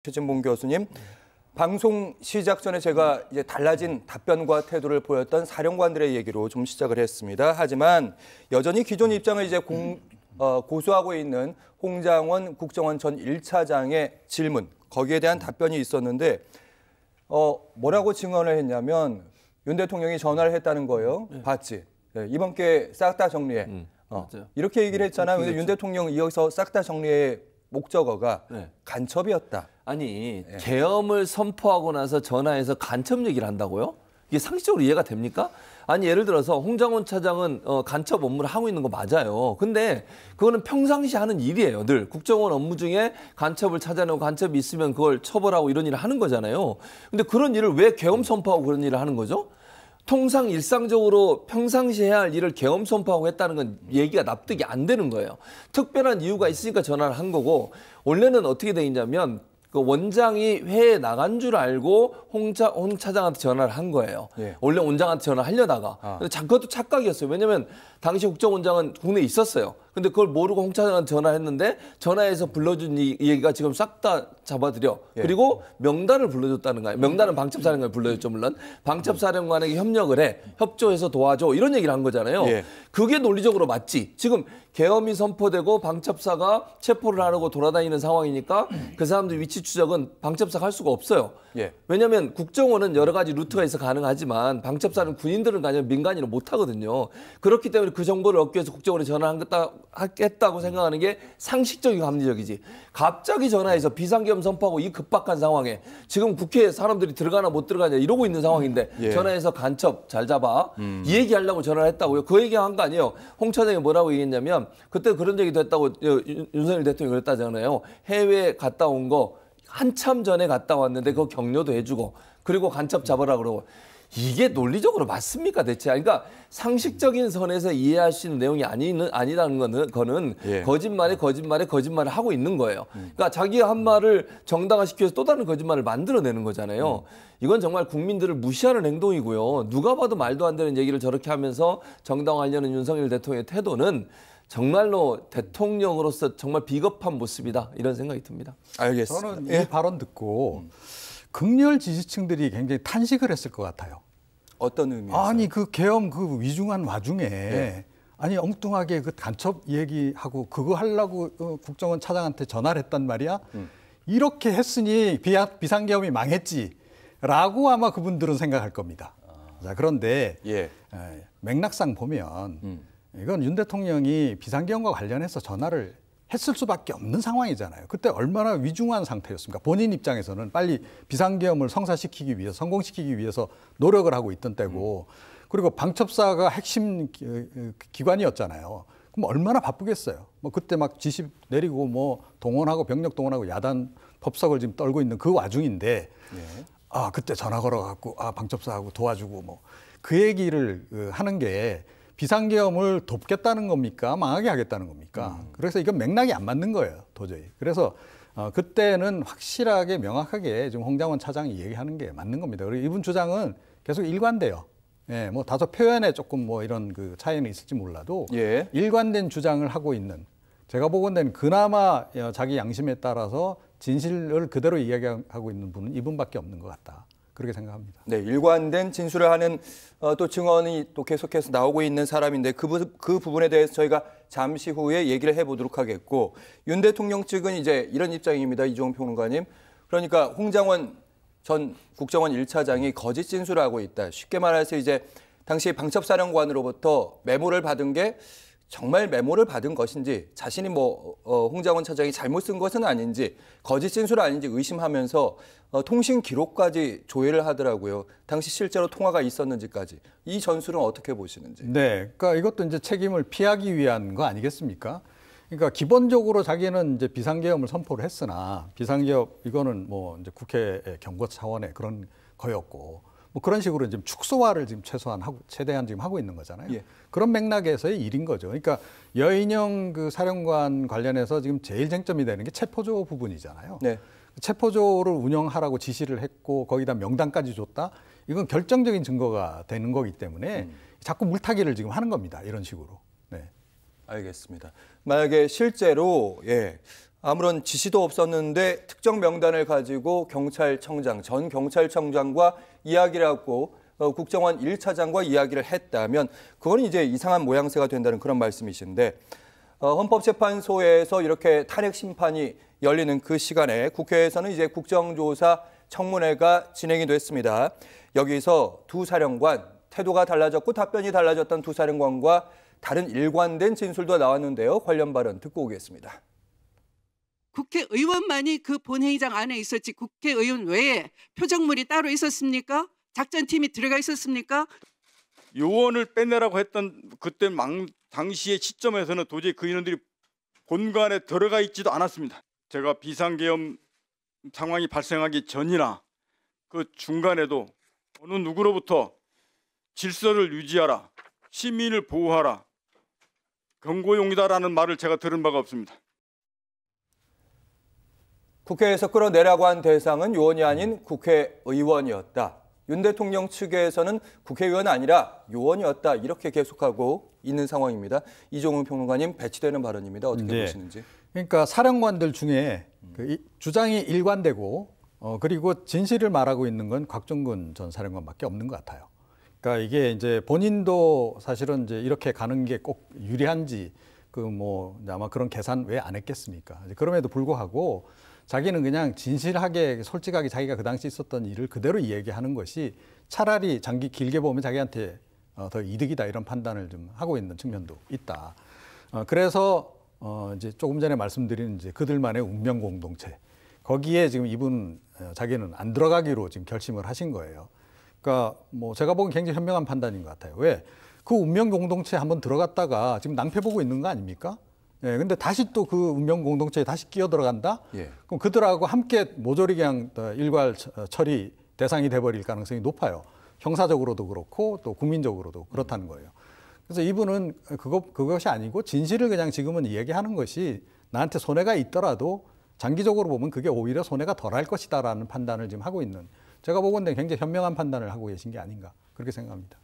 최진봉 교수님, 방송 시작 전에 제가 이제 달라진 답변과 태도를 보였던 사령관들의 얘기로 좀 시작을 했습니다. 하지만 여전히 기존 입장을 이제 고수하고 있는 홍장원 국정원 전 1차장의 질문, 거기에 대한 답변이 있었는데 뭐라고 증언을 했냐면 윤 대통령이 전화를 했다는 거예요. 봤지? 네, 이번 기회에 싹 다 정리해. 이렇게 얘기를 했잖아요. 근데 윤 대통령 여기서 싹 다 정리의 목적어가 간첩이었다. 아니, 계엄을 선포하고 나서 전화해서 간첩 얘기를 한다고요? 이게 상식적으로 이해가 됩니까? 아니, 예를 들어서 홍장원 차장은 간첩 업무를 하고 있는 거 맞아요. 근데 그거는 평상시 하는 일이에요. 늘 국정원 업무 중에 간첩을 찾아내고 간첩이 있으면 그걸 처벌하고 이런 일을 하는 거잖아요. 근데 그런 일을 왜 계엄 선포하고 그런 일을 하는 거죠? 통상 일상적으로 평상시 해야 할 일을 계엄 선포하고 했다는 건 얘기가 납득이 안 되는 거예요. 특별한 이유가 있으니까 전화를 한 거고, 원래는 어떻게 돼 있냐면 그 원장이 회에 나간 줄 알고 홍 차장한테 전화를 한 거예요. 예. 원래 원장한테 전화하려다가. 근데 그것도 착각이었어요. 왜냐면 당시 국정원장은 국내에 있었어요. 근데 그걸 모르고 홍 차장한테 전화했는데 전화해서 불러준 이 얘기가 지금 싹 다 잡아들여. 예. 그리고 명단을 불러줬다는 거예요. 명단은 방첩사령관이 불러줬죠, 물론. 방첩사령관에게 협력을 해. 협조해서 도와줘. 이런 얘기를 한 거잖아요. 예. 그게 논리적으로 맞지. 지금 계엄이 선포되고 방첩사가 체포를 하려고 돌아다니는 상황이니까 그 사람들 위치 추적은 방첩사가 할 수가 없어요. 예. 왜냐하면 국정원은 여러 가지 루트가 있어 가능하지만 방첩사는 군인들은 가면 민간인은 못 하거든요. 그렇기 때문에 그 정보를 얻기 위해서 국정원에 전화하겠다고 생각하는 게 상식적이고 합리적이지. 갑자기 전화해서 비상계엄 선포하고 이 급박한 상황에 지금 국회에 사람들이 들어가나 못 들어가냐 이러고 있는 상황인데 전화해서 간첩 잘 잡아. 이 얘기하려고 전화를 했다고요. 그 얘기한 거 아니에요. 홍 차장이 뭐라고 얘기했냐면 그때 그런 얘기도 했다고 윤석열 대통령이 그랬다잖아요. 해외 갔다 온 거 한참 전에 갔다 왔는데 그거 격려도 해주고 그리고 간첩 잡으라 그러고 이게 논리적으로 맞습니까 대체? 그러니까 상식적인 선에서 이해할 수 있는 내용이 아니라는 거는 거짓말을 하고 있는 거예요. 그러니까 자기가 한 말을 정당화시켜서 또 다른 거짓말을 만들어내는 거잖아요. 이건 정말 국민들을 무시하는 행동이고요. 누가 봐도 말도 안 되는 얘기를 저렇게 하면서 정당화하려는 윤석열 대통령의 태도는 정말로 대통령으로서 정말 비겁한 모습이다 이런 생각이 듭니다. 알겠습니다. 저는 이 발언 듣고 극렬 지지층들이 굉장히 탄식을 했을 것 같아요. 어떤 의미에서? 아니 그 계엄 그 위중한 와중에 아니 엉뚱하게 그 간첩 얘기하고 그거 하려고 국정원 차장한테 전화를 했단 말이야. 이렇게 했으니 비상계엄이 망했지라고 아마 그분들은 생각할 겁니다. 자, 그런데 맥락상 보면 이건 윤 대통령이 비상계엄과 관련해서 전화를 했을 수밖에 없는 상황이잖아요. 그때 얼마나 위중한 상태였습니까? 본인 입장에서는 빨리 비상계엄을 성사시키기 위해서, 성공시키기 위해서 노력을 하고 있던 때고, 그리고 방첩사가 핵심 기관이었잖아요. 그럼 얼마나 바쁘겠어요. 뭐 그때 막 지시 내리고 뭐 동원하고 병력 동원하고 야단 법석을 지금 떨고 있는 그 와중인데, 그때 전화 걸어갖고 방첩사하고 도와주고 뭐 그 얘기를 하는 게 비상계엄을 돕겠다는 겁니까? 망하게 하겠다는 겁니까? 그래서 이건 맥락이 안 맞는 거예요, 도저히. 그래서 그때는 확실하게 명확하게 지금 홍장원 차장이 얘기하는 게 맞는 겁니다. 그리고 이분 주장은 계속 일관돼요. 뭐 다소 표현에 조금 뭐 이런 그 차이는 있을지 몰라도 일관된 주장을 하고 있는, 제가 보건대는 그나마 자기 양심에 따라서 진실을 그대로 이야기하고 있는 분은 이분밖에 없는 것 같다. 그렇게 생각합니다. 네, 일관된 진술을 하는 또 증언이 또 계속해서 나오고 있는 사람인데 그 부분에 대해서 저희가 잠시 후에 얘기를 해보도록 하겠고, 윤 대통령 측은 이제 이런 입장입니다. 이종훈 평론가님. 그러니까 홍장원 전 국정원 1차장이 거짓 진술을 하고 있다. 쉽게 말해서 이제 당시 방첩사령관으로부터 메모를 받은 게 정말 메모를 받은 것인지, 자신이 홍장원 차장이 잘못 쓴 것은 아닌지, 거짓 진술 아닌지 의심하면서 통신 기록까지 조회를 하더라고요. 당시 실제로 통화가 있었는지까지. 이 전술은 어떻게 보시는지? 네, 그러니까 이것도 이제 책임을 피하기 위한 거 아니겠습니까? 그러니까 기본적으로 자기는 이제 비상계엄을 선포를 했으나 비상계엄 이거는 뭐 이제 국회 경고 차원의 그런 거였고. 뭐 그런 식으로 지금 축소화를 지금 최대한 지금 하고 있는 거잖아요. 그런 맥락에서의 일인 거죠. 그러니까 여인영 그 사령관 관련해서 지금 제일 쟁점이 되는 게 체포조 부분이잖아요. 체포조를 운영하라고 지시를 했고 거기다 명단까지 줬다. 이건 결정적인 증거가 되는 거기 때문에 자꾸 물타기를 지금 하는 겁니다. 이런 식으로. 알겠습니다. 만약에 실제로 아무런 지시도 없었는데 특정 명단을 가지고 경찰청장, 전 경찰청장과 이야기를 하고 국정원 1차장과 이야기를 했다면 그건 이제 이상한 모양새가 된다는 그런 말씀이신데 헌법재판소에서 이렇게 탄핵 심판이 열리는 그 시간에 국회에서는 이제 국정조사 청문회가 진행이 됐습니다. 여기서 두 사령관, 태도가 달라졌고 답변이 달라졌던 두 사령관과 다른 일관된 진술도 나왔는데요. 관련 발언 듣고 오겠습니다. 국회의원만이 그 본회의장 안에 있었지 국회의원 외에 표적물이 따로 있었습니까? 작전팀이 들어가 있었습니까? 요원을 빼내라고 했던 그때 당시의 시점에서는 도저히 그 인원들이 본관에 들어가 있지도 않았습니다. 제가 비상계엄 상황이 발생하기 전이나 그 중간에도 어느 누구로부터 질서를 유지하라, 시민을 보호하라, 경고용이다라는 말을 제가 들은 바가 없습니다. 국회에서 끌어내라고 한 대상은 요원이 아닌 국회의원이었다. 윤 대통령 측에서는 국회의원 아니라 요원이었다. 이렇게 계속하고 있는 상황입니다. 이종훈 평론가님 배치되는 발언입니다. 어떻게 보시는지. 그러니까 사령관들 중에 그 주장이 일관되고 그리고 진실을 말하고 있는 건 곽종근 전 사령관밖에 없는 것 같아요. 그러니까 이게 이제 본인도 사실은 이제 이렇게 가는 게 꼭 유리한지 아마 그런 계산 왜 안 했겠습니까? 그럼에도 불구하고 자기는 그냥 진실하게 솔직하게 자기가 그 당시 있었던 일을 그대로 이야기하는 것이 차라리 길게 보면 자기한테 더 이득이다 이런 판단을 좀 하고 있는 측면도 있다. 그래서 이제 조금 전에 말씀드린 이제 그들만의 운명 공동체 거기에 지금 자기는 안 들어가기로 지금 결심을 하신 거예요. 그러니까 제가 보기엔 굉장히 현명한 판단인 것 같아요. 왜? 그 운명 공동체에 한번 들어갔다가 지금 낭패 보고 있는 거 아닙니까? 예, 근데 다시 또 그 운명 공동체에 다시 끼어 들어간다? 예. 그럼 그들하고 함께 모조리 그냥 일괄 처리 대상이 돼버릴 가능성이 높아요. 형사적으로도 그렇고 또 국민적으로도 그렇다는 거예요. 그래서 이분은 그것이 아니고 진실을 그냥 지금은 얘기하는 것이 나한테 손해가 있더라도 장기적으로 보면 그게 오히려 손해가 덜할 것이다라는 판단을 지금 하고 있는 제가 보건대 굉장히 현명한 판단을 하고 계신 게 아닌가 그렇게 생각합니다.